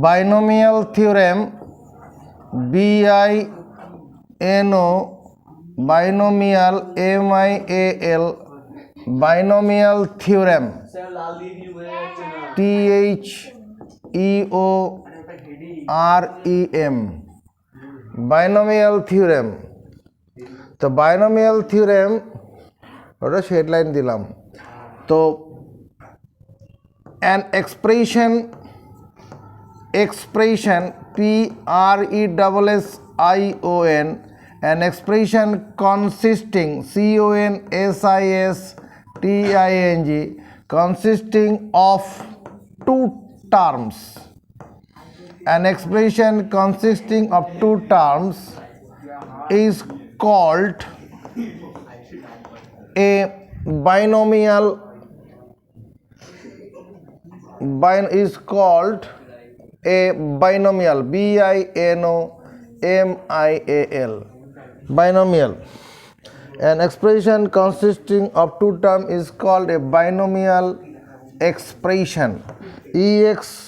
binomial theorem, BINO, binomial MIAL, binomial theorem, THEOREM, binomial theorem. তো binomial theorem ওটা headline দিলাম। তো an expression PRESSION, an expression consisting CONSISTING, consisting of two terms. An expression consisting of two terms is called a binomial. Is called a binomial, BINOMIAL, binomial. An expression consisting of two terms is called a binomial expression, EXPRESSION.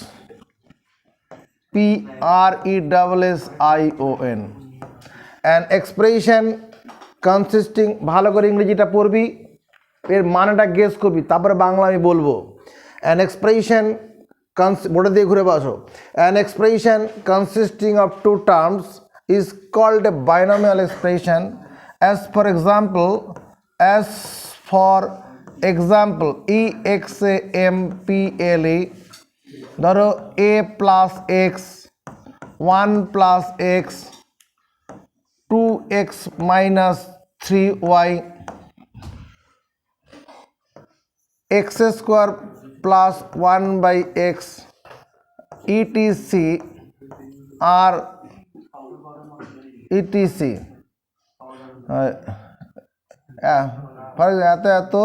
an expression consisting, ভালো করে ইংরেজিটা পড়বি, এর মানেটা guess করবি, তারপরে বাংলা আমি বলবো। an expression বোর্ডে দিয়ে ঘুরে বসো। an expression consisting of two terms is called a binomial expression. As for example, EXAMPLE, ধরো a plus x, 1 plus x, 2x minus 3y, x square plus 1 by x, etc. R etc. এত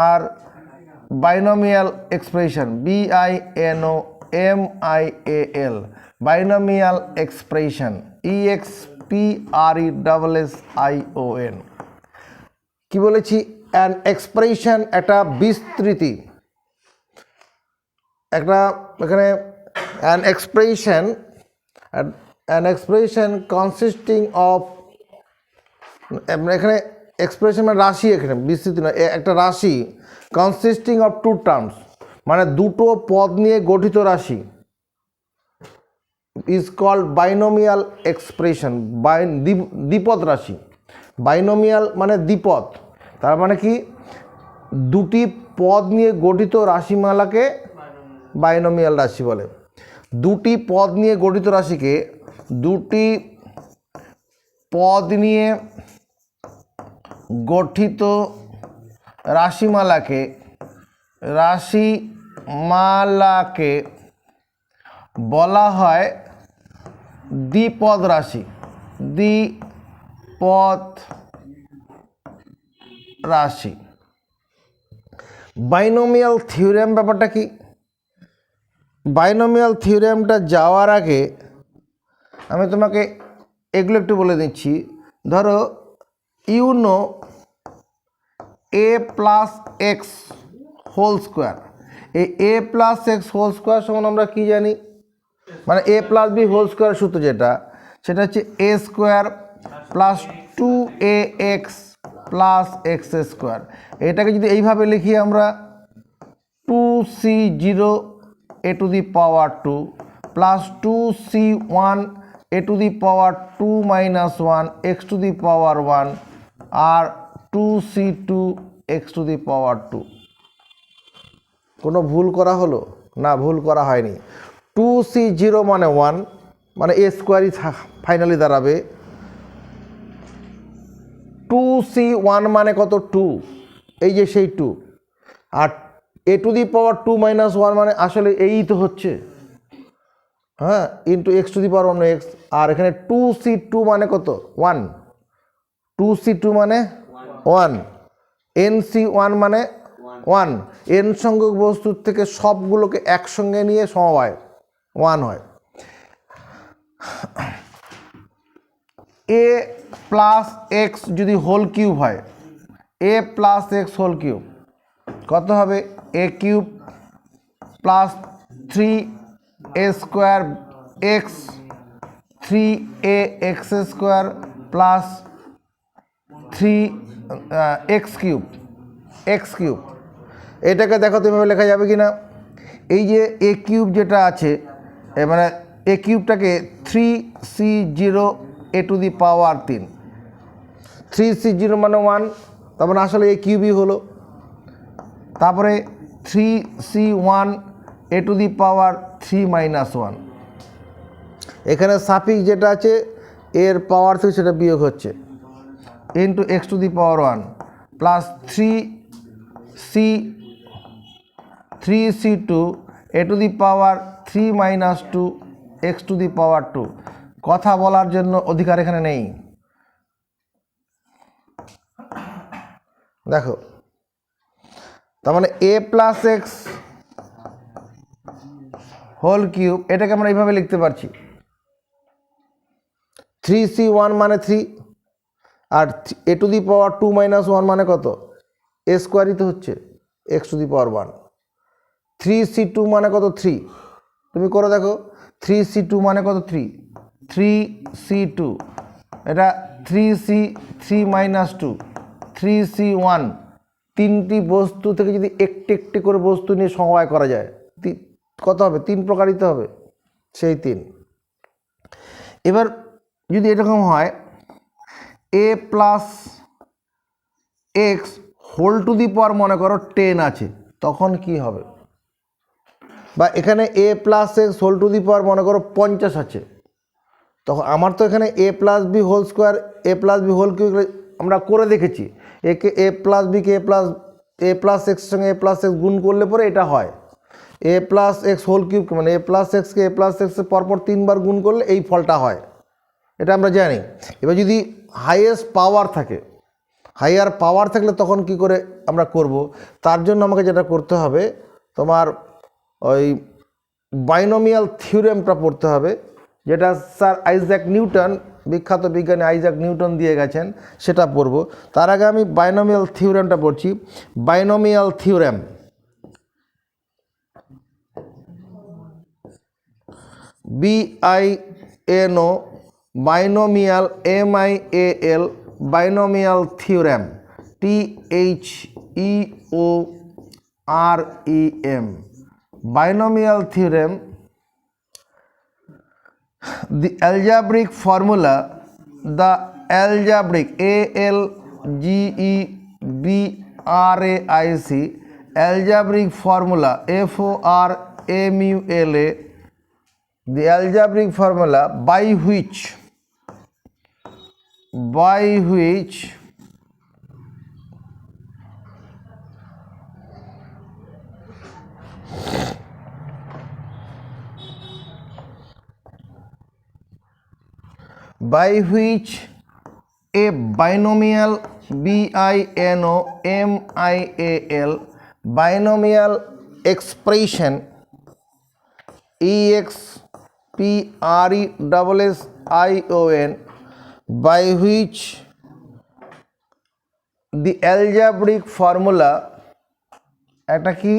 আর binomial expression, BINOMIAL, binomial expression, EXPRESSION. কি বলেছি? an expression একটা বিস্তৃতি, একটা এখানে an expression consisting of, এখানে expression মানে রাশি, এখানে বিস্তৃতি নয়, একটা রাশি consisting of two terms মানে দুটো পদ নিয়ে গঠিত রাশি is called binomial expression, দ্বিপদ রাশি। binomial মানে দ্বিপদ, তার মানে কি দুটি পদ নিয়ে গঠিত রাশিমালাকে বাইনোমিয়াল রাশি বলে। দুটি পদ নিয়ে গঠিত রাশিকে, দুটি পদ নিয়ে গঠিত রাশিমালাকে বলা হয় দ্বিপদ রাশি। দ্বিপদ রাশি। বাইনোমিয়াল থিওরেম ব্যাপারটা কি? বাইনোমিয়াল থিওরেমটা যাওয়ার আগে আমি তোমাকে এগুলো একটু বলে দিচ্ছি। ধরো you know a plus x whole square, এই a plus x whole square সমান আমরা কী জানি? মানে a plus b whole square সূত্র যেটা, সেটা হচ্ছে a square plus 2ax plus x square. এটাকে যদি এইভাবে লিখি আমরা 2c0 a to the power 2 plus 2c1 a to the power 2 minus 1 x to the power 1 আর 2c2 x to the power 2। কোনো ভুল করা হলো না? ভুল করা হয়নি। 2c0 মানে 1, মানে a স্কোয়ারই ফাইনালি দাঁড়াবে। 2c1 মানে কত? 2, এই যে সেই 2। আর a to the power 2 minus 1 মানে আসলে এই তো হচ্ছে, হ্যাঁ, into x to the power 1x। আর এখানে 2c2 মানে কত? 1। 2c2 মানে 1, nc1 মানে 1। n সংখ্যক বস্তুর থেকে সবগুলোকে একসঙ্গে নিয়ে সমবায় 1 হয়। a প্লাস এক্স যদি হোল কিউব হয়, a plus x whole cube কত হবে? a cube plus 3a square x 3ax square plus 3x cube. এটাকে দেখো তো এভাবে লেখা যাবে কি না? এই যে এ কিউব যেটা আছে, মানে এ কিউবটাকে 3c0 a to the power 3, 3c0 মানে 1, তার মানে আসলে এ কিউবই হলো। তারপরে 3c1 a to the power 3 minus 1, এখানে সাফিক্স যেটা আছে এর পাওয়ার থেকে সেটা বিয়োগ হচ্ছে, into x to the power 1 plus 3c2 a to the power 3 minus 2 x to the power 2। কথা বলার জন্য অধিকার এখানে নেই। দেখো, তার মানে a plus x whole cube, এটাকে আমরা এইভাবে লিখতে পারছি 3c1 মানে 3, আর a to the power 2 minus 1 মানে কত? a স্কোয়ারই তো হচ্ছে, x to the power 1। 3c2 মানে কত? 3। তুমি করে দেখো, 3c2 মানে কত? 3, 3c2 এটা 3c3 মাইনাস 2 3c1। তিনটি বস্তু থেকে যদি একটি একটি করে বস্তু নিয়ে সমবায় করা যায়, কত হবে? 3 প্রকারিত হবে, সেই 3। এবার যদি এরকম হয় a plus x whole to the power মনে করো 10 আছে, তখন কি হবে? বা এখানে a plus x whole to the power মনে করো 50 আছে, তখন আমার তো এখানে a plus b whole square a plus b whole cube আমরা করে দেখেছি। একে a প্লাস বিকে a প্লাস এক্সের সঙ্গে a প্লাস এক্স গুণ করলে পরে এটা হয় a plus x whole cube, মানে a প্লাস এক্সকে a প্লাস এক্সের পরপর 3 বার গুণ করলে এই ফলটা হয়, এটা আমরা জানি। এবার যদি হাইয়েস্ট পাওয়ার থাকে, হাইয়ার পাওয়ার থাকলে তখন কি করে আমরা করব? তার জন্য আমাকে যেটা করতে হবে, তোমার ওই বাইনোমিয়াল থিওরেমটা পড়তে হবে, যেটা স্যার আইজ্যাক নিউটন, বিখ্যাত বিজ্ঞানী আইজ্যাক নিউটন দিয়ে গেছেন, সেটা পড়ব। তার আগে আমি বাইনোমিয়াল থিওরেমটা পড়ছি। Binomial theorem, BINO, binomial MIAL, binomial theorem THEOREM, binomial theorem. The algebraic formula, the algebraic ALGEBRAIC, algebraic formula FORMULA, the algebraic formula by which a binomial BINOMIAL binomial expression EXPRESSION by which the algebraic formula একটা কি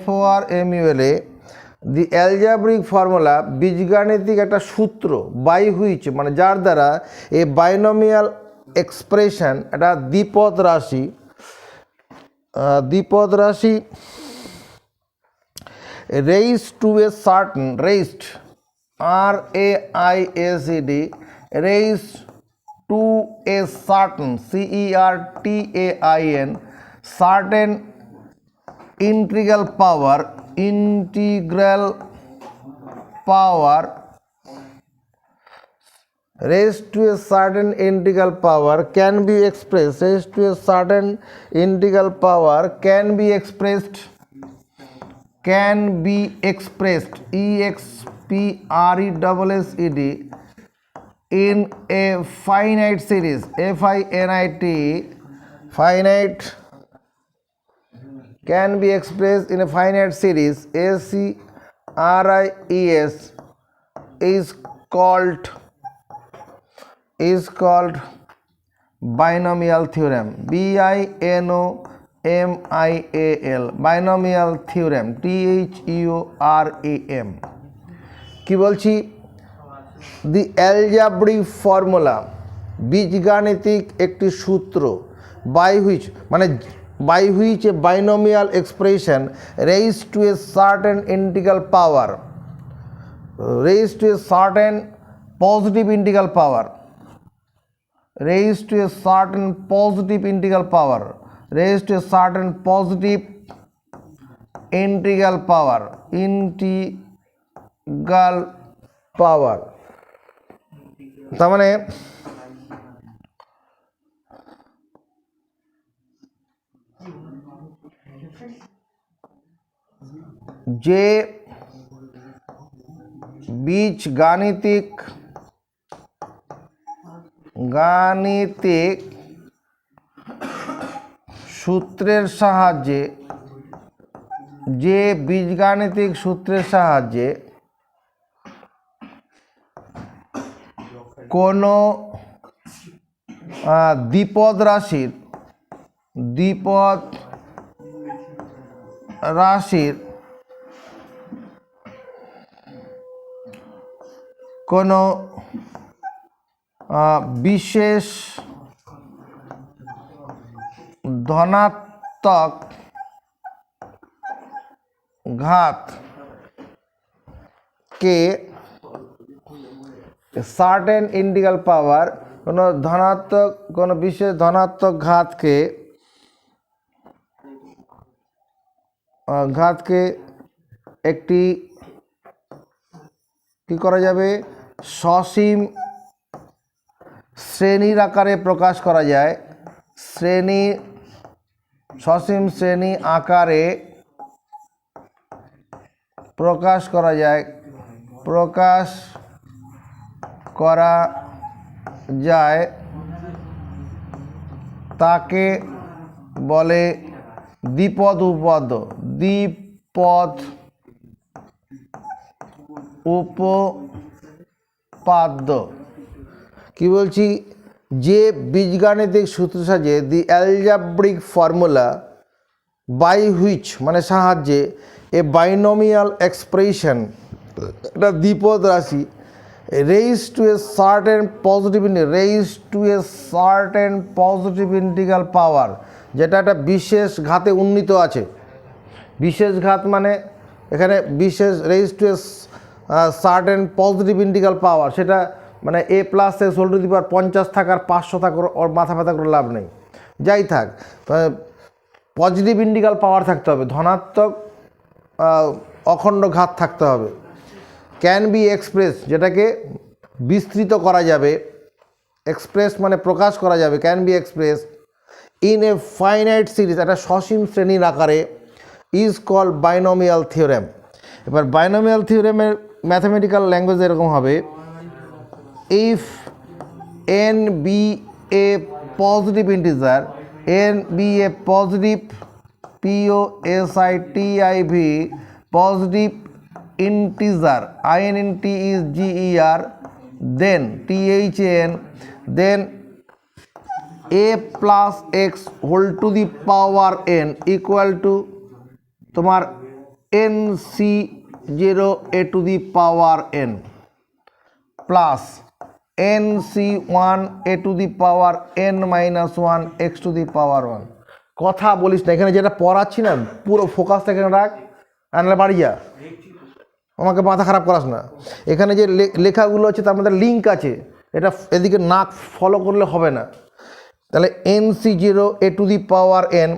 FORMULA, the algebraic formula বীজগাণিতিক একটা সূত্র by which মানে যার দ্বারা a binomial expression একটা দ্বিপদ রাশি raised to a certain raised to a certain certain integral power raised to a certain integral power can be expressed, raised to a certain integral power can be expressed EXPRESSED in a finite series finite can be expressed in a finite series SERIES is called binomial theorem, BINOMIAL, binomial theorem, THEOREM। কি বলছি? দি algebraic formula, বীজগাণিতিক একটি সূত্র, by which a binomial expression raise to a certain integral power, raised to a certain positive integral power, raised to a certain positive integral power, raised to a certain positive integral power, integral power। তার মানে যে বীজগাণিতিক সূত্রের সাহায্যে, কোনো দ্বিপদ রাশির কোনো বিশেষ ধনাত্মক ঘাতকে সার্টেন ইন্টিগ্রাল পাওয়ার, কোনো বিশেষ ধনাত্মক ঘাতকে একটি কি করা যাবে, সসীম শ্রেণীর আকারে প্রকাশ করা যায়, সসীম শ্রেণী আকারে প্রকাশ করা যায় তাকে বলে দ্বিপদ উপপাদ্য। কি বলছি? যে বীজগাণিতিক সূত্র সাহায্যে, দি অ্যালজাব্রিক ফর্মুলা বাই হুইচ মানে সাহায্যে, এ বাইনোমিয়াল এক্সপ্রেশন, এটা দ্বিপদ রাশি, raised to a certain positive integral power, যেটা একটা বিশেষ ঘাতে উন্নীত আছে। বিশেষ ঘাত মানে এখানে বিশেষ, raised to a certain positive integral power, সেটা মানে a plus x whole to the power 50 থাকার 500 থাকার ওর মাথা ব্যথা করে লাভ নেই, যাই থাক পজিটিভ ইন্টিগ্রাল পাওয়ার থাকতে হবে, ধনাত্মক অখণ্ড ঘাত থাকতে হবে। ক্যান বি এক্সপ্রেস, যেটাকে বিস্তৃত করা যাবে, এক্সপ্রেস মানে প্রকাশ করা যাবে, can be express in a finite series, একটা সসীম শ্রেণীর আকারে, ইজ কল বাইনোমিয়াল থিওরেম। এবার বাইনোমিয়াল থিওরেমের ম্যাথামেটিক্যাল ল্যাঙ্গুয়েজ এরকম হবে, if n be a positive integer, n be a positive positive positive integer, int is ger, then then a plus x whole to the power n equal to তোমার nc0 a to the power n plus nc1 a to the power n minus 1 x to the power 1। কথা বলিস না, এখানে যেটা পড়াচ্ছি না পুরো ফোকাসটা এখানে রাখ, আনলে বাড়ি যা, আমাকে মাথা খারাপ করাস না। এখানে যে লেখাগুলো আছে তার মধ্যে লিঙ্ক আছে, এটা এদিকে না ফলো করলে হবে না। তাহলে nc0 a to the power n,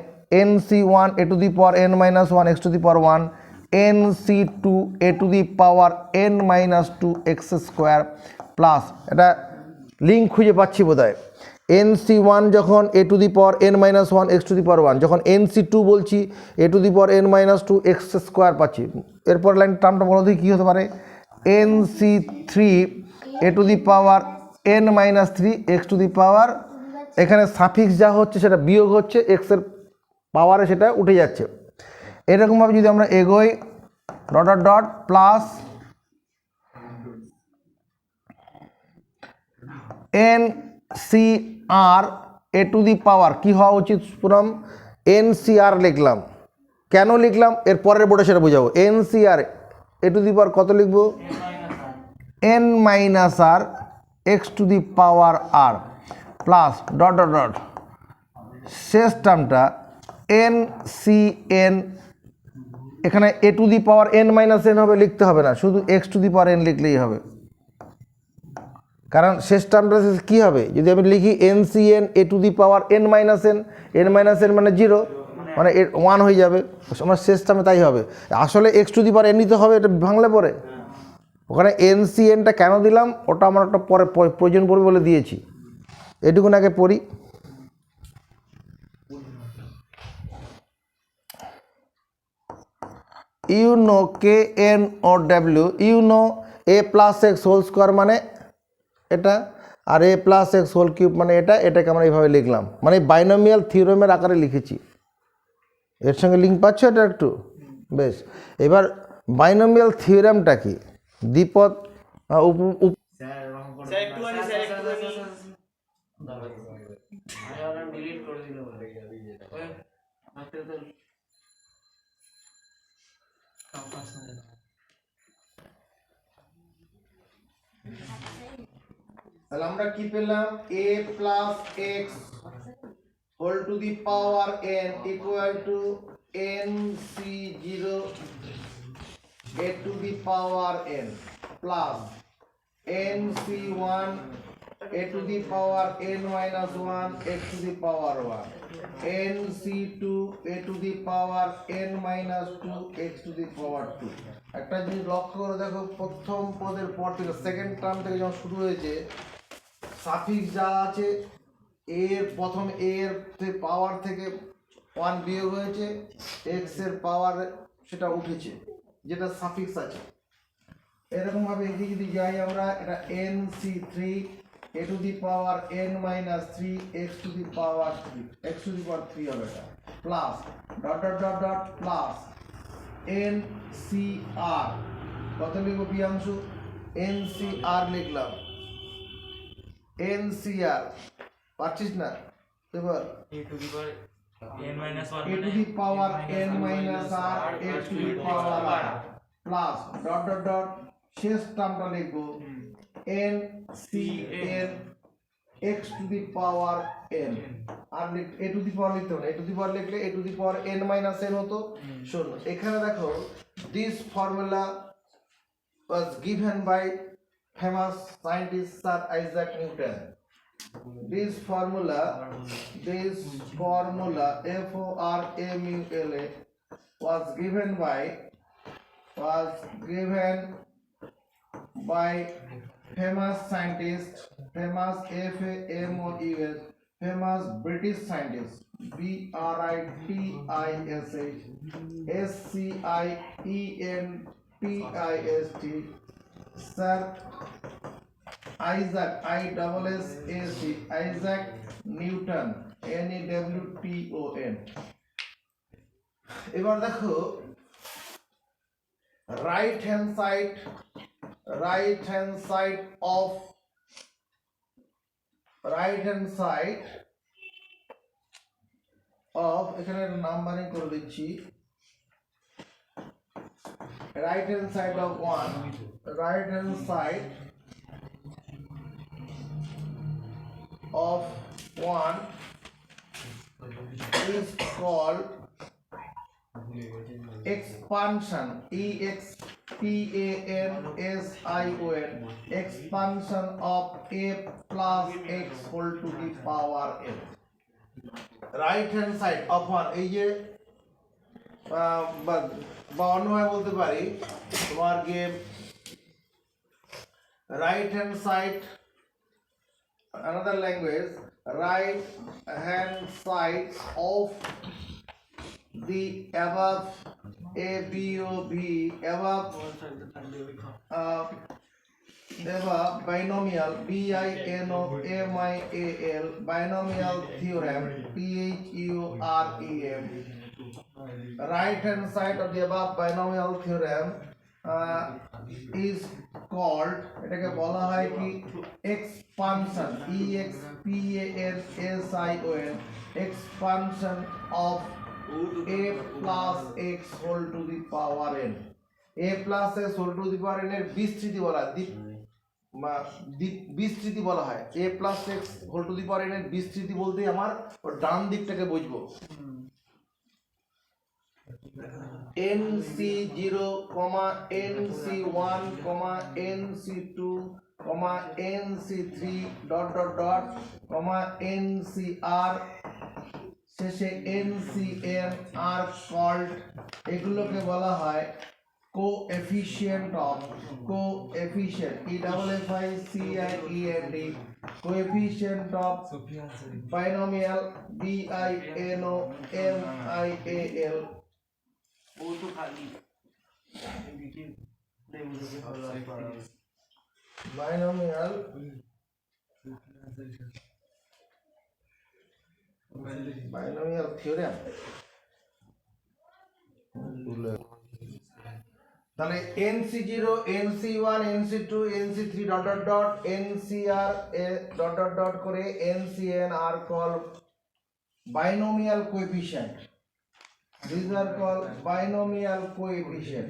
nc1 a to the power n minus 1 x to the power 1, nc2 a to the power n minus 2 x square plus, এটা লিঙ্ক খুঁজে পাচ্ছি বোধহয়, nc1 যখন a to the power n minus 1 x to the power 1, যখন nc2 বলছি a to the power n minus 2 x square পাচ্ছি। এরপর line টার্মটা বলো দেখি কী হতে পারে, nc3 a to the power n minus 3 x to the power, এখানে suffix যা হচ্ছে সেটা বিয়োগ হচ্ছে, এক্সের পাওয়ারে সেটা উঠে যাচ্ছে। এরকমভাবে যদি আমরা এগোই dot dot dot plus NCR a to the power কি হওয়া উচিত পুরম এনসিআর লিখলাম। কেন লিখলাম এর পরের বোর্ডে সেটা বোঝাবো। NCR A to the power কত লিখবো n minus r x to the power r plus dot dot dot শেষ টার্মটা এন সি এন, এখানে a to the power n minus n হবে, লিখতে হবে না, শুধু x to the power n লিখলেই হবে। কারণ শেষ টার্মটা কী হবে যদি আমি লিখি n C n a to the power n minus n, n minus n মানে জিরো, মানে এর ওয়ান হয়ে যাবে, আমার শেষ টার্মে তাই হবে। আসলে x to the power N নিতে হবে, এটা ভাঙলে পরে ওখানে এন সি এনটা কেন দিলাম ওটা আমার একটা পরে প্রয়োজন পড়বে বলে দিয়েছি, এটুকুন আগে পড়ি। You know K N O W, you know a plus x whole square মানে এটা, আর a plus x whole cube মানে এটা, এটাকে আমরা এইভাবে লিখলাম, মানে বাইনোমিয়াল থিওরেমের আকারে লিখেছি। এর সঙ্গে লিঙ্ক পাচ্ছ এটা একটু বেশ। এবার বাইনোমিয়াল থিওরেমটা কি, দ্বিপদ তাহলে আমরা কি পেলাম a plus x whole to the power n equal to n c0 a to the power n plus n c1 a to the power n minus 1 x to the power 1 n c2 a to the power n minus 2 x to the power 2। একটা জিনিস লক্ষ্য করে দেখো, প্রথম পদের পর থেকে second term থেকে যখন শুরু হয়েছে সাফিক্স যা আছে এর প্রথম এর পাওয়ার থেকে 1 বিয়োগ হয়েছে, x এর পাওয়ার সেটা উঠেছে যেটা সাফিক্স আছে। এরকম ভাবে এদিকে যদি যাই আমরা, এটা nc3 a to the power n minus 3 x to the power 3 x to the power 3 হবে এটা, plus dot dot dot dot plus ncr কত লিখবো প্রিয়াংশু, ncr লিখলাম, ncr পাচ্ছিস না এবার a to the power n minus r x to the power r plus dot dot dot শেষ টার্মটা লিখবো n c n x to the power n, আর a টু দি পাওয়ার লিখতে হবে, a টু দি পাওয়ার লিখলে a to the power n minus n হতো। শোনো এখানে দেখো, this formula was given by famous scientist Sir Isaac Newton. This formula formula was given by famous scientist, famous FAMOUS, famous British scientist BRITISHSCIENTIST Sir Isaac Isaac Newton NEWTON। এবার দেখো right hand side of এখানে numbering করে দিচ্ছি, right hand side of 1 is called expansion, EXPANSION, expansion of a plus x whole to the power n। right hand side of 1 এই যে বা অন্যভাবে বলতে পারি তোমার game right hand side, another language, right hand side of the above above binomial BINOMIAL binomial theorem THEOREM, right hand side of the above binomial theorem is called, এটাকে বলা হয় কি expansion, EXPANSION, expansion of a plus x whole to the power n, a plus x whole to the power n এর বিস্তৃতি বলা হয়, বিস্তৃতি বলা হয়। a plus x whole to the power n এর বিস্তৃতি বলতে আমার ডান দিকটাকে বুঝবো। NC0, NC1, NC2, NC3 dot dot dot, NCR, শেষে NCN আর কল্ড, এগুলোকে বলা হয় coefficient of, coefficient, EFFICIENT, coefficient of binomial, BINOMIAL, वो तो खाली বাইনোমিয়াল বাইনোমিয়াল থিওরেম। তাহলে NC0, NC1, NC2, NC3 dot dot dot, NCR dot dot dot করে NCN are called binomial coefficient. These are called binomial coefficient.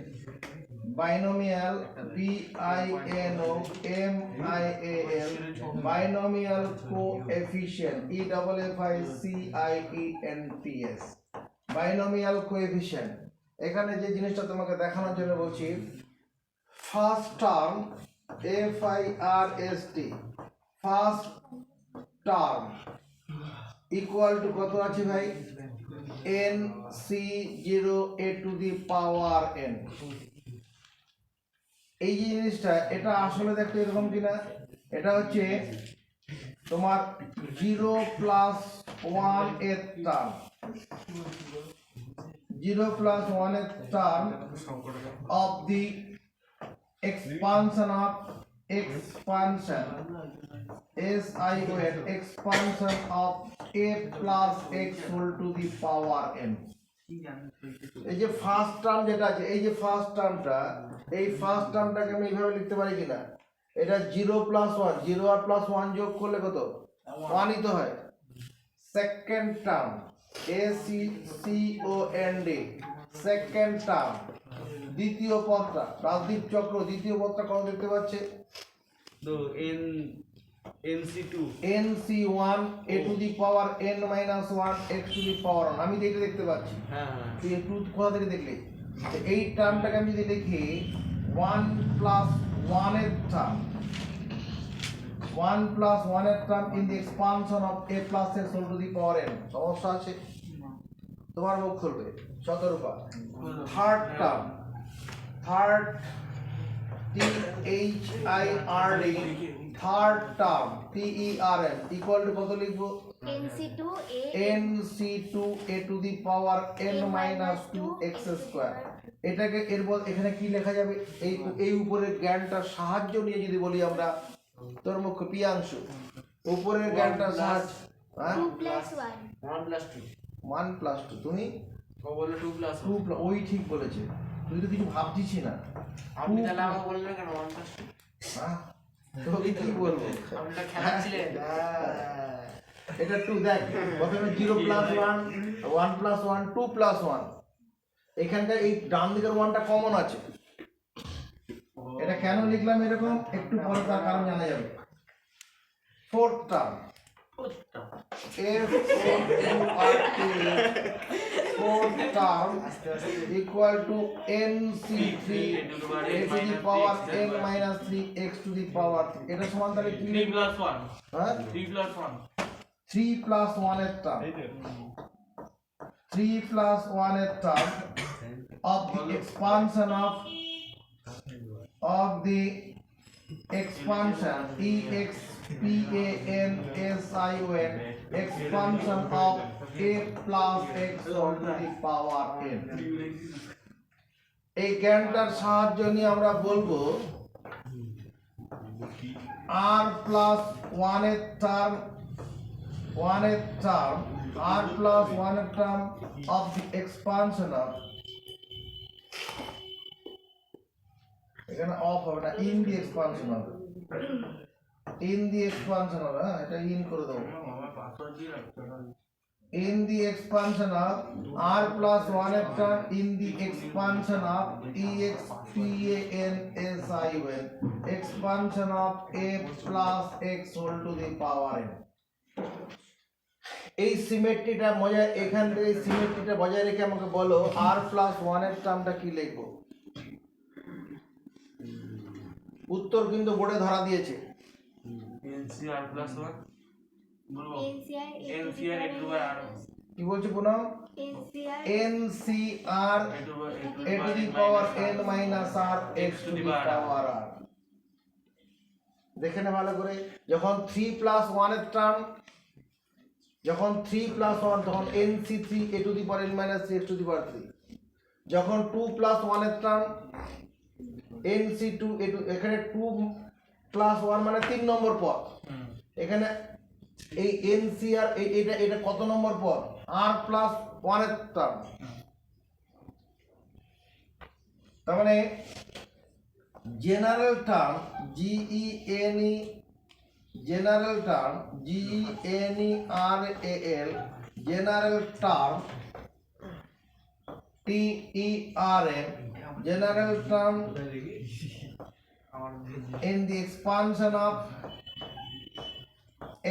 Binomial, BINOMIAL, binomial coefficient, EFFICIENTS, binomial coefficient। এখানে যে জিনিসটা তোমাকে দেখানোর জন্য বলছি, first term FIRST, first term equal to কত আছে ভাই, NC0 a to the power n। এই যে জিনিসটা, এটা আসলে দেখতে এরকম কিনা, এটা হচ্ছে তোমার 0 plus 1 এর টার্ম, 0 plus 1 এর term of the expansion of expansion, SION, expansion of a plus x whole to the power n। এই যে ফার্স্ট টার্ম যেটা আছে, এই যে ফার্স্ট টার্মটা, এই ফার্স্ট টার্মটাকে আমি এইভাবে লিখতে পারি কিনা, এটা 0 plus 1, 0 আর প্লাস 1 যোগ করলে কত, 1 ই তো হয়। Second term ACCOND, second term, দ্বিতীয় পদটা, রাজদীপ চক্র দ্বিতীয় পদটা কত দেখতে পাচ্ছে, तो NC2, NC1 a to the power n minus 1 x to the power 1, আমি এটা দেখতে পাচ্ছি। हाँ हाँ তুই একটু কোথা থেকে দেখলি, তো এই টার্মটাকে আমি যদি লিখি 1 plus 1 এর টার্ম, 1 plus 1 এর term in the expansion of a plus x whole to the power n, সমস্যা আছে? তোমার মুখ খুলবে Shatarupa. Third term, third THIRD, third term TERN equal to কত লিখবো, NC2 a to the power n minus 2 x square। এটাকে এরপর এখানে কি লেখা যাবে, এই উপরের জ্ঞানটার সাহায্য নিয়ে যদি বলি আমরা, তোর মুখ পিয়াংশু, উপরের জ্ঞানটার সাহায্য, 1 plus 2, 1 plus 2, তুমি वो बोले 2 plus 2 ওই ঠিক বলেছে, তুই তো কিছু ভাবছিস না। আপনি তাহলে আমাকে বললেন কেন 1 plus 2? হ্যাঁ, তোকে কি বলবো, আপনি খেলাচ্ছিলেন। এটা 2 দেখ, প্রথমে 0 plus 1, 1 plus 1, 2 plus 1, এখানকার এই ডান দিকের 1টা কমন আছে। এটা কেন লিখলাম এরকম, একটু পরে তার কারণ জানা যাবে। Fourth term fourth term equal to NC3 a to the power n minus 3 x to the power 3, এটা সমান তাহলে কি, 3 plus 1, হ্যাঁ 3 plus 1, 3 plus 1 এর টার্ম, 3 plus 1 এর term of the expansion of the expansion EXPANSION, expansion of a plus x whole to the power n। এই জ্ঞানটার সাহায্য নিয়ে আমরা বলবো r plus 1 এর টার্ম, 1 এর টার্ম, r plus 1 এর term of the expansion of এখানে অফ হবে না, ইন দি এক্সপানশন হবে, ইন দি এক্সপানশন হবে। হ্যাঁ, এটা ইন করে দেবো। In the expansion of r plus 1 f term in the expansion of expansion expansion of a plus x whole to the power n। এই সিমেট্রিটা বজায়, এখান থেকে সিমেট্রিটা বজায় রেখে আমাকে বলো r plus 1 এর টার্মটা কি লিখবো। উত্তর কিন্তু বোর্ডে ধরা দিয়েছে। NCR plus 1 বলবো NCR a to the r কি বলছে Poonam? NCR a to the power n minus r x to the power r। দেখে নে ভালো করে, যখন 3 plus 1 এর টার্ম, যখন 3 plus 1 তখন NC3 a to the power n minus 3 x to the power 3। যখন 2 plus 1 এর টার্ম NC2 a to, এখানে 2 plus 1 মানে 3 নম্বর পদ, এখানে এই NCR এটা কত নম্বর পদ? r plus 1 এর টার্ম। তার মানে general term GENE, general term GENERAL, general term TERM, general term in the expansion of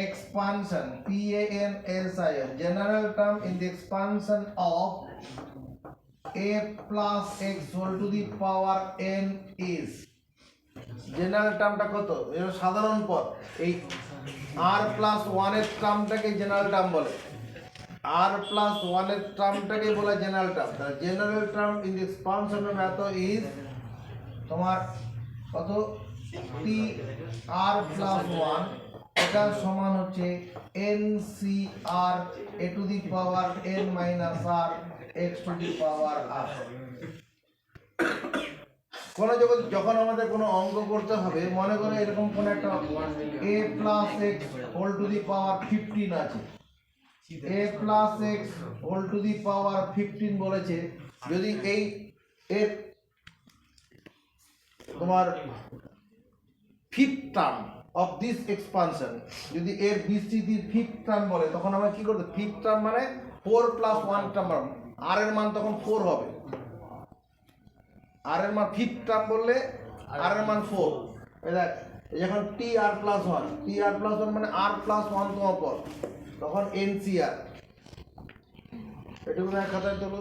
expansion PANSIL, general term in the expansion of a plus x whole to the power n is, general টার্মটা কত? এটা সাধারণ পদ। এই r plus 1 এর টার্মটাকে general term বলে, r plus 1 এর টার্মটাকে বলে জেনারেল টার্ম। তাহলে general term in the expansion of এত ইজ তোমার কত? t r plus 1, এটা সমান হচ্ছে NCR a to the power n minus r x to the power r। কোন যখন আমাদের কোনো অঙ্ক করতে হবে, মনে করো এরকম কোন একটা a plus x whole to the power 15 আছে, a plus x whole to the power 15 বলেছে, যদি এই এর তোমার fifth term of this expansion, যদি এর বিস্তৃতির ফিফথ টার্ম বলে, তখন আমরা কি করব? ফিফথ টার্ম মানে 4 plus 1 টার্ম, r এর মান তখন 4 হবে। r এর মান ফিফথ টার্ম বললে r এর মান 4। এই দেখ, যখন tr plus 1 মানে r plus 1 তম পদ, তখন NCR। এটুকু এক খাতায় তোলো।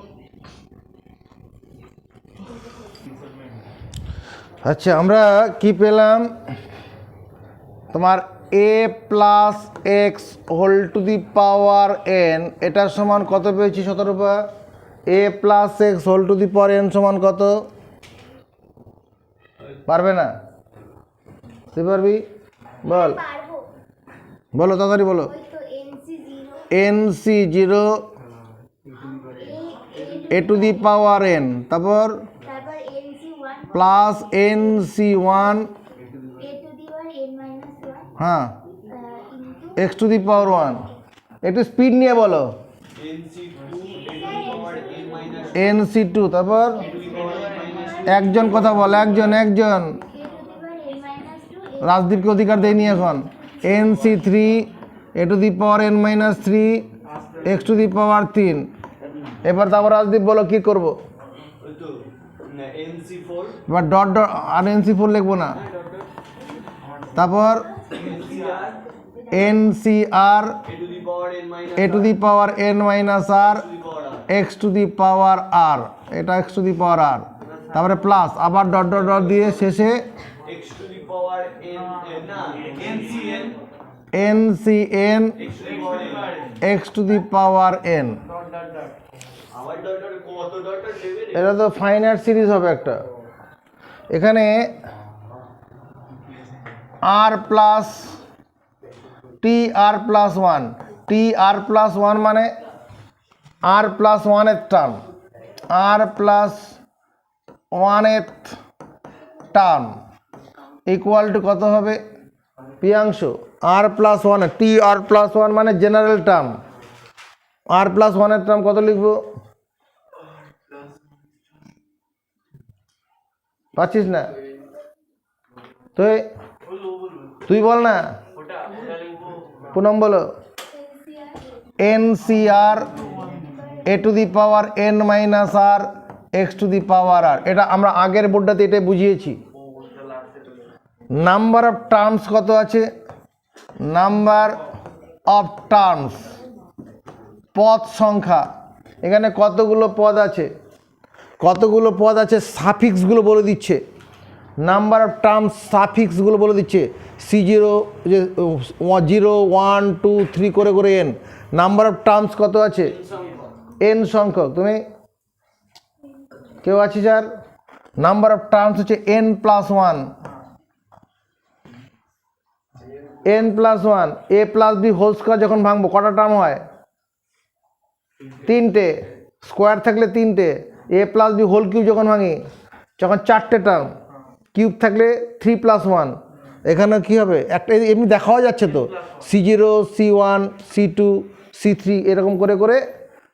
আচ্ছা, আমরা কি পেলাম? তোমার a plus x whole to the power n, এটার সমান কত পেয়েছি? 17। a plus x whole to the power n সমান কত? পারবে না? তুই পারবি? বল, বলো তাড়াতাড়ি বলো। NC0 a to the power n, তারপর প্লাস NC1 হ্যাঁ x টু দি পাওয়ার 1। একটু স্পিড নিয়ে বলো। NC2, তারপর একজন কথা বল, একজন রাজদীপকে অধিকার দেয়নি এখন। NC3 a to the power n minus 3 x to the power 3। এবার তারপর রাজদীপ বলো কি করবো? এবার ডট ডট, আর NC4 লিখবো না। তারপর NCR a to the power n minus r x to the power r, এটা x to the power r, তারপরে প্লাস, আবার ডট ডট ডট দিয়ে শেষে NCN x to the power n। এটা তো ফাইনাইট সিরিজ হবে একটা। এখানে r plus TR plus 1, TR plus 1 মানে r প্লাস 1 এর টার্ম, r প্লাস 1 এর টার্ম ইকুয়াল টু কত হবে? Priyanshu, r plus 1, TR plus 1 মানে জেনারেল টার্ম, r প্লাস 1 এর টার্ম কত লিখবো? পাচ্ছিস না? তো তুই বল না, পুনম বলো। NCR a to the power n minus r x to the power r, এটা আমরা আগের বোর্ডটাতে এটা বুঝিয়েছি। নাম্বার অফ টার্মস কত আছে? নাম্বার অফ টার্মস, পদ সংখ্যা। এখানে কতগুলো পদ আছে? কতগুলো পদ আছে সাফিক্সগুলো বলে দিচ্ছে। নাম্বার অফ টার্মস সাফিক্সগুলো বলে দিচ্ছে। C0 যে 0 1 2 3 করে করে n। নাম্বার অফ টার্মস কত আছে? n সংখ্যক। তুমি কেউ আছে স্যার? নাম্বার অফ টার্মস হচ্ছে n plus 1, n plus 1। a plus b whole square যখন ভাঙবো কটা টার্ম হয়? 3টে। স্কোয়ার থাকলে 3টে। a plus b whole cube যখন ভাঙি যখন 4টে টার্ম। কিউব থাকলে 3 প্লাস 1। এখানে কি হবে? একটা এমনি দেখাও যাচ্ছে তো, C0 C1 C2 C3 এরকম করে করে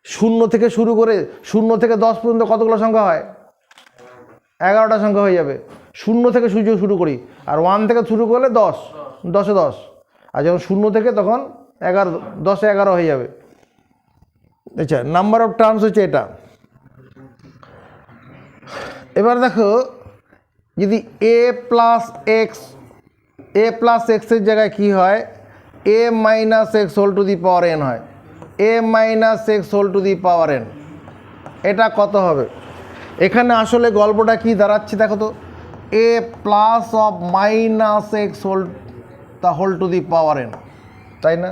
0 থেকে শুরু করে 0 থেকে 10 পর্যন্ত কতগুলো সংখ্যা হয়? 11টা সংখ্যা হয়ে যাবে। 0 থেকে শুরু করি, আর 1 থেকে শুরু করলে 10, 10এ 10। আর যখন 0 থেকে তখন 11, 10এ 11 হয়ে যাবে। আচ্ছা, নাম্বার অফ টার্মস হচ্ছে এটা। এবার দেখো, যদি a plus x, a plus এক্সের জায়গায় কী হয়? a minus x whole to the power n হয়। a minus x whole to the power n, এটা কত হবে? এখানে আসলে গল্পটা কি দাঁড়াচ্ছে দেখো তো, a plus of minus x whole to the power n, তাই না?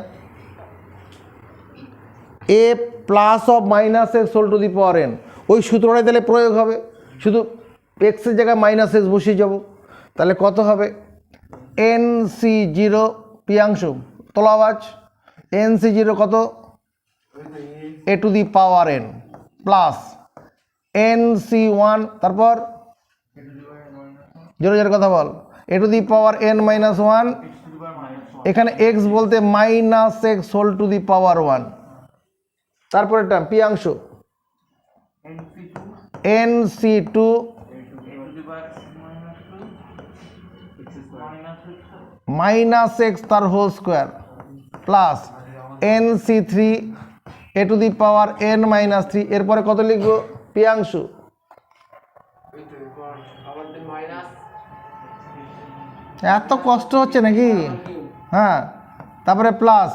a plus of minus x whole to the power n, ওই সূত্রটাই তাহলে প্রয়োগ হবে। শুধু এক্সের জায়গায় মাইনাস এক্স বসিয়ে যাব, তাহলে কত হবে? NC0 পিয়াংশু তোলা আওয়াজ। NC0 কত? a to the power n plus NC1, তারপর 0 কথা বল, a to the power n minus 1। এখানে x বলতে minus x whole to the power 1। তারপরে এটা পিয়াংশু NC2 মাইনাস এক্স তার whole square plus NC3 a to the power n minus 3। এরপরে কত লিখবো পিয়াংশু? এত কষ্ট হচ্ছে নাকি? হ্যাঁ, তারপরে প্লাস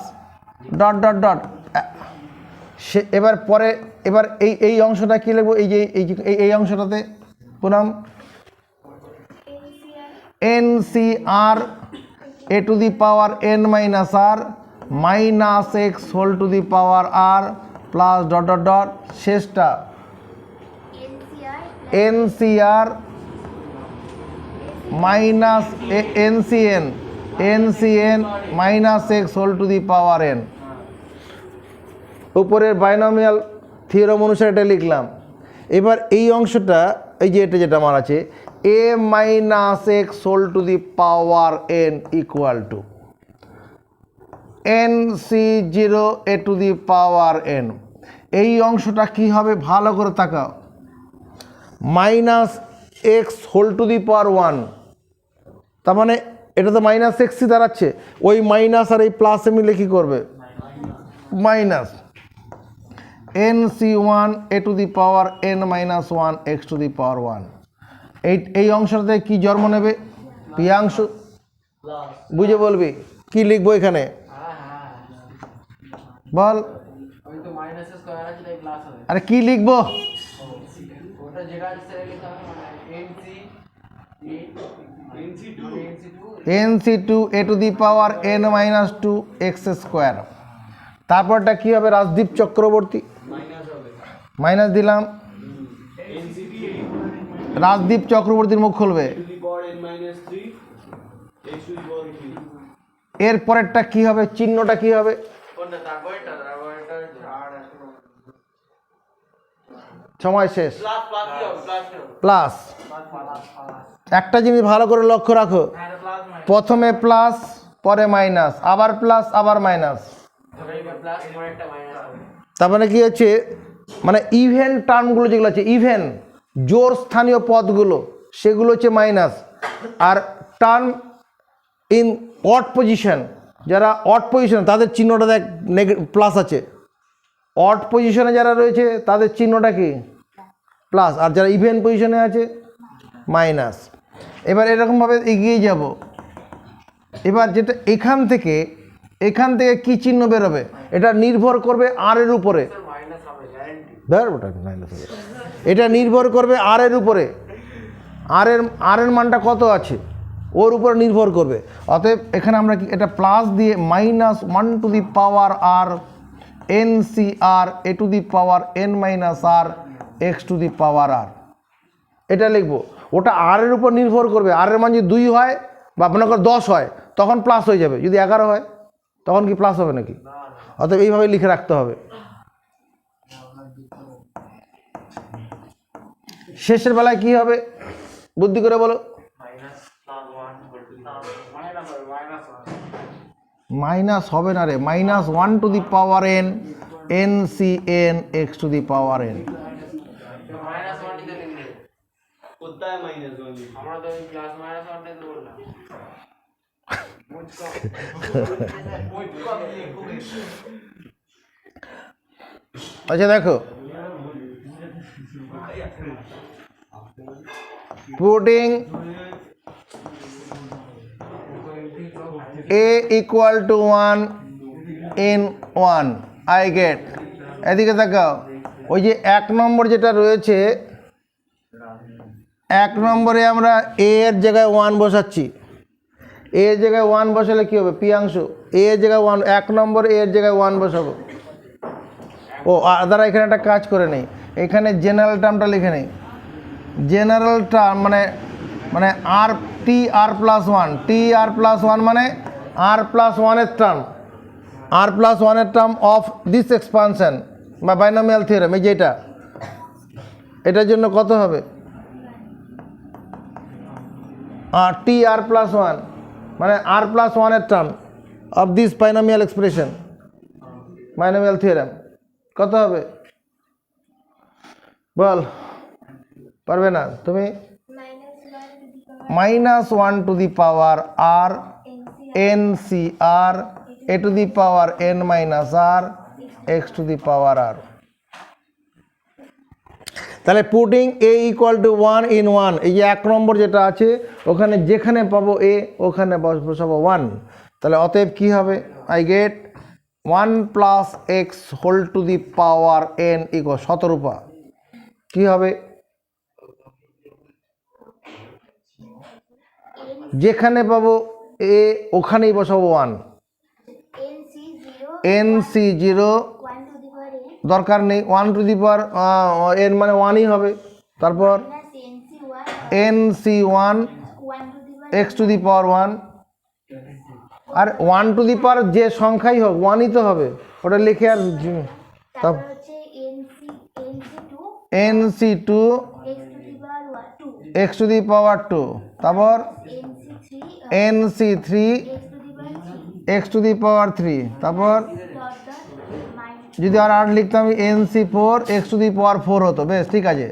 ডট ডট ডট। সে এবার পরে এবার এই অংশটা কি লিখবো? এই অংশটাতে Poonam NCR a to the power n minus r minus x whole to the power r plus dot dot dot. শেষটা NCR minus NCN minus x whole to the power n। উপরের বাইনোমিয়াল থিওরেম অনুসারে এটা লিখলাম। এবার এই অংশটা, এই যে এটা যেটা আমার আছে, a minus x whole to the power n equal to NC0 a to the power n। এই অংশটা কি হবে ভালো করে তাকাও, minus x whole to the power 1। তার মানে এটা তো মাইনাস এক্সই দাঁড়াচ্ছে। ওই মাইনাস আর এই প্লাসে মিলে কী করবে? Minus NC1 a to the power n minus 1 x to the power 1। এই অংশটাতে কি জন্ম নেবে? পিয়াংশু বুঝে বলবি কি লিখবো এখানে বল। আরে কি লিখবো? NC2 a to the power n minus 2 x square. তারপরটা কি হবে? রাজদীপ চক্রবর্তী মাইনাস দিলাম, রাজদীপ চক্রবর্তীর মুখ খুলবে। এর পরেরটা কি হবে? চিহ্নটা কি হবে? সময় শেষ। প্লাস। একটা জিনিস ভালো করে লক্ষ্য রাখো, প্রথমে প্লাস পরে মাইনাস, আবার প্লাস আবার মাইনাস। তার মানে কি হচ্ছে, মানে ইভেন টার্মগুলো যেগুলো আছে, ইভেন জোর স্থানীয় পদগুলো, সেগুলো হচ্ছে মাইনাস। আর টার্ন ইন অড পজিশন, যারা অড পজিশন তাদের চিহ্নটা দেখ প্লাস আছে, অড পজিশনে যারা রয়েছে তাদের চিহ্নটা কি প্লাস, আর যারা ইভেন পজিশনে আছে মাইনাস। এবার এরকমভাবে এগিয়ে যাব। এবার যেটা এখান থেকে কি চিহ্ন বেরোবে, এটা নির্ভর করবে আর এর উপরে, এটা নির্ভর করবে আর এর উপরে, আর এর মানটা কত আছে ওর উপরে নির্ভর করবে। অতএব এখানে আমরা কি এটা প্লাস দিয়ে -1 to the power r n C r a to the power n minus r x to the power r, এটা লিখবো। ওটা আর এর উপর নির্ভর করবে, আর এর মান যদি 2 হয় বা আপনার 10 হয় তখন প্লাস হয়ে যাবে, যদি 11 হয় তখন কি প্লাস হবে নাকি? অতএব এইভাবে লিখে রাখতে হবে। শেষের বেলায় কি হবে বুদ্ধি করে বলো? মাইনাস হবে না রে, -1 to the power n n C n x to the power n. আচ্ছা দেখো, putting a equal to 1 in 1 I get, এদিকে তাকাও, ওই যে 1 নম্বর যেটা রয়েছে, 1 নম্বরে আমরা a এর জায়গায় 1 বসাচ্ছি, a এর জায়গায় 1 বসালে কি হবে পিয়াংশু, a এর জায়গায় 1, 1 নম্বর a এর জায়গায় 1 বসাবো। ও দাঁড়া, এখানে একটা কাজ করে নেই, এখানে জেনারেল টার্মটা লিখে নেই। জেনারেল টার্ম মানে আর টি আর প্লাস 1, টি আর প্লাস 1 মানে আর প্লাস 1 এর টার্ম, আর প্লাস 1 এর টার্ম অফ দিস এক্সপানশন বা বাইনোমিয়াল থিওরেম, এই যেটা, এটার জন্য কত হবে আর টি আর প্লাস 1 মানে আর প্লাস 1 এর term of this binomial expression, binomial theorem কত হবে বল? পারবে না তুমি? -1 to the power r n C r a to the power n minus r x to the power r. তাহলে putting a equal to 1 in 1, এই যে 1 নম্বর যেটা আছে ওখানে যেখানে পাবো এ ওখানে বসাবো 1। তাহলে অতএব কি হবে, I get 1 plus x whole to the power n equal 17। কি হবে, যেখানে পাবো এ ওখানেই বসাবো 1, এন সি 0 দরকার নেই, 1 টু দি পাওয়ার এন মানে 1ই হবে, তারপর n C 1 x to the power 1, আর 1 টু দি পাওয়ার যে সংখ্যাই হোক 1ই তো হবে, ওটা লিখে আর n C 2 x to the power 2, তারপর n C 3 x to the power 3, তারপর যদি আর লিখতাম n C 4 x to the power 4 হতো, বেশ ঠিক আছে,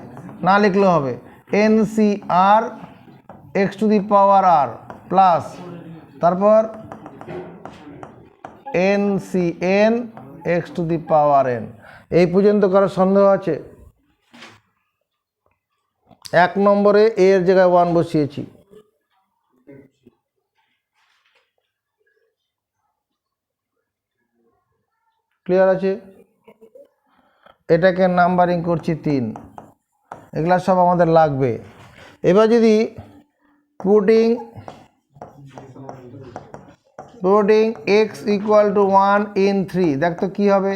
না লিখলেও হবে n C r x to the power r plus, তারপর n C n x to the power n. এই পর্যন্ত কারো সন্দেহ আছে? 1 নম্বরে এ এর জায়গায় 1 বসিয়েছি, ক্লিয়ার আছে? এটাকে নাম্বারিং করছি 3, এগুলা সব আমাদের লাগবে। এবার যদি putting x equal to 1 in 3, দেখ তো কী হবে,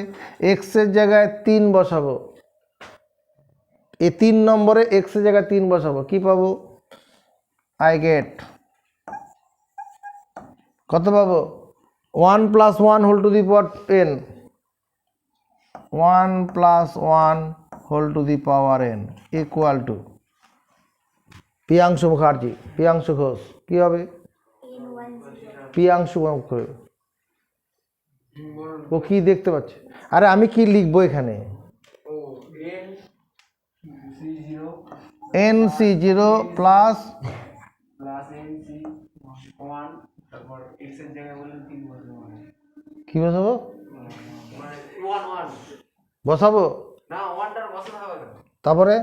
x এর জায়গায় 3 বসাবো, এই 3 নম্বরে x এর জায়গায় 3 বসাবো, কি পাবো, আই গেট কত পাবো 1 plus 1 whole to the power n, 1 plus 1 whole to the power n equal to Priyanshu Mukherjee, Priyanshu Ghosh, কি হবে প্রিয়াংশু, ও কি দেখতে পাচ্ছে, আরে আমি কি লিখবো এখানে, এন সি 0 প্লাস কি বসাবো? বসাবো তারপরে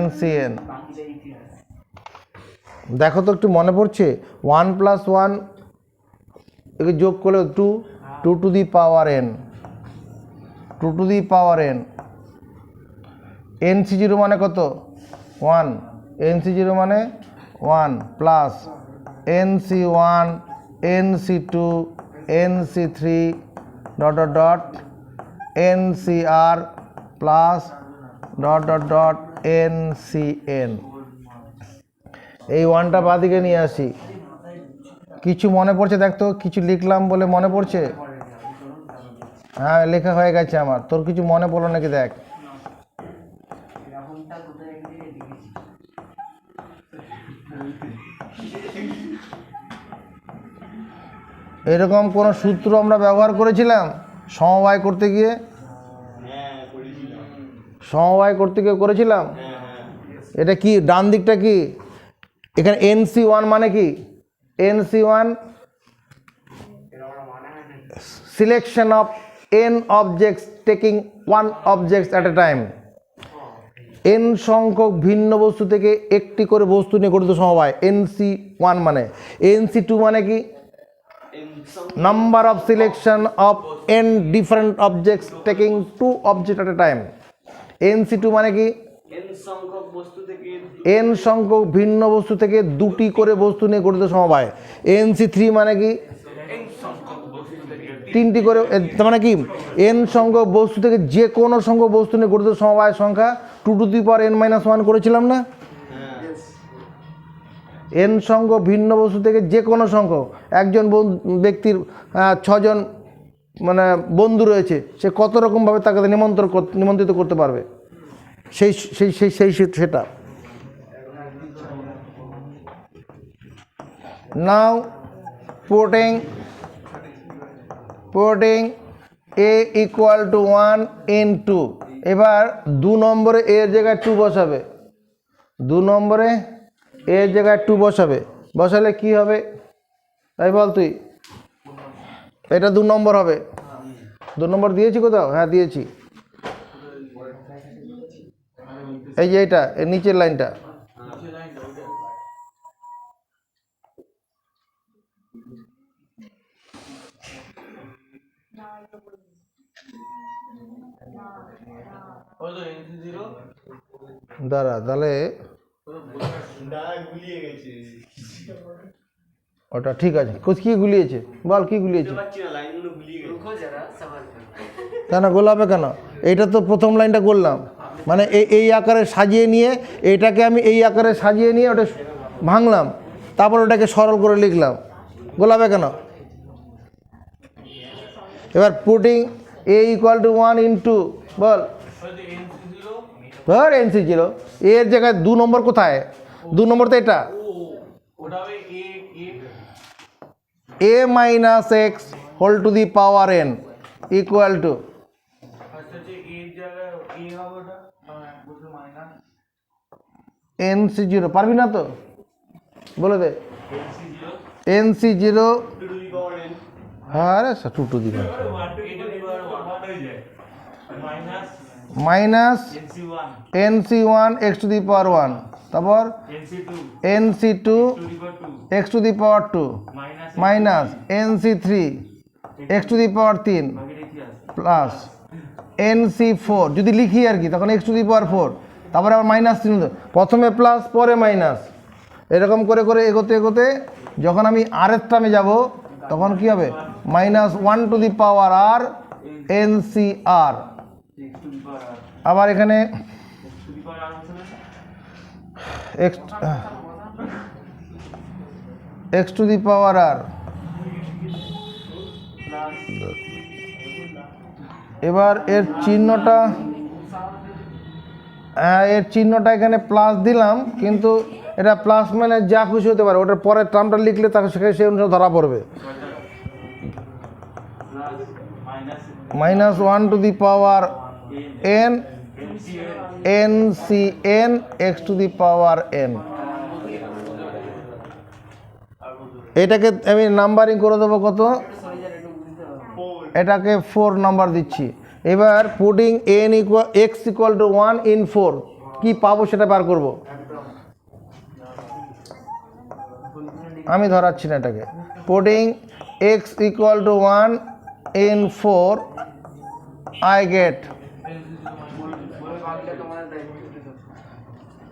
NCN দেখো তো একটু মনে পড়ছে 1 + 1 একে যোগ করলে 2 2 two the power n 2 two the power n NC0 মানে কত 1 NC0 মানে 1 plus NC1 NC2 NC3 dot dot dot NCR plus dot dot dot NCN এই ওয়ানটা বাদিকে নিয়ে আসি কিছু মনে পড়ছে দেখতো কিছু লিখলাম বলে মনে পড়ছে হ্যাঁ লেখা হয়ে গেছে আমার তোর কিছু মনে পড়লো নাকি দেখ এরকম কোন সূত্র আমরা ব্যবহার করেছিলাম সমবায় করতে গিয়ে করেছিলাম এটা কি ডান দিকটা কি এখানে NC1 মানে কি NC1 selection of n objects taking one objects at a time n সংখ্যক ভিন্ন বস্তু থেকে একটি করে বস্তু নিয়ে গঠিত সমবায় NC1 মানে NC2 মানে কি number of selection of n different objects taking two object at a time NC2 মানে কি n সংখ্যক ভিন্ন বস্তু থেকে দুটি করে বস্তু নিয়ে গঠিত সমবায় NC3 মানে কি তিনটি করে তার মানে কি n সংখ্যক বস্তু থেকে যে কোনো সংখ্যক বস্তু নিয়ে গঠিত সমবায়ের সংখ্যা 2 টু দি পাওয়ার n-1 করেছিলাম না n সংখ্যক ভিন্ন বস্তু থেকে যে কোনো সংখ্যক একজন ব্যক্তির 6 জন মানে বন্ধু রয়েছে সে কত রকমভাবে তাকে নিমন্ত্রিত করতে পারবে সেটা নাও putting a equal to 1 in 2 এবার 2 নম্বরে a এর জায়গায় 2 বসাবে 2 নম্বরে a এর জায়গায় 2 বসালে কি হবে তাই বল তুই এটা 2 নম্বর হবে 2 নম্বর দিয়েছি কোথাও হ্যাঁ দিয়েছি এই যে এটা এর নিচের লাইনটা দাঁড়া তাহলে ওটা ঠিক আছে কি গুলিয়েছে বল কি গুলিয়েছে কেন গোলাপে কেন এইটা তো প্রথম লাইনটা করলাম মানে এই আকারে সাজিয়ে নিয়ে এটাকে আমি এই আকারে সাজিয়ে নিয়ে ওটা ভাঙলাম তারপর ওটাকে সরল করে লিখলাম গোলাপে কেন এবার putting a equal to 1 into বল ধর NC0 এর জায়গায় 2 নম্বর কোথায় 2 নম্বর তো এটা a minus x whole to the power n equal to NC0 পারবি না তো বলে দে NC0 আরে 2 to the minus NC1 x to the power 1 তারপর NC2 x to the power 2 minus NC3 x to the power 3 plus NC4 যদি লিখি আর কি তখন x to the power 4 তারপরে আবার মাইনাস 3 প্রথমে প্লাস পরে মাইনাস এরকম করে করে এগোতে যখন আমি r এর টার্মে যাব তখন কি হবে -1 to the power r NCR আবার এখানে x to the power r এবার এর চিহ্নটা এখানে প্লাস দিলাম কিন্তু এটা প্লাস মানে যা খুশি হতে পারে ওটার পরের টার্মটা লিখলে তাকে সেই অনুসারে ধরা পড়বে minus 1 to the power n NCN x to the power n। এটাকে আমি নাম্বারিং করে দেবো কত, এটাকে 4 নাম্বার দিচ্ছি। এবার putting n equal x equal to 1 in 4 কি পাবো সেটা বার করব। আমি ধরাচ্ছি না এটাকে। Putting x equal to 1 in 4 I get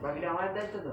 বাকিটা আমাদের দায়িত্ব তো।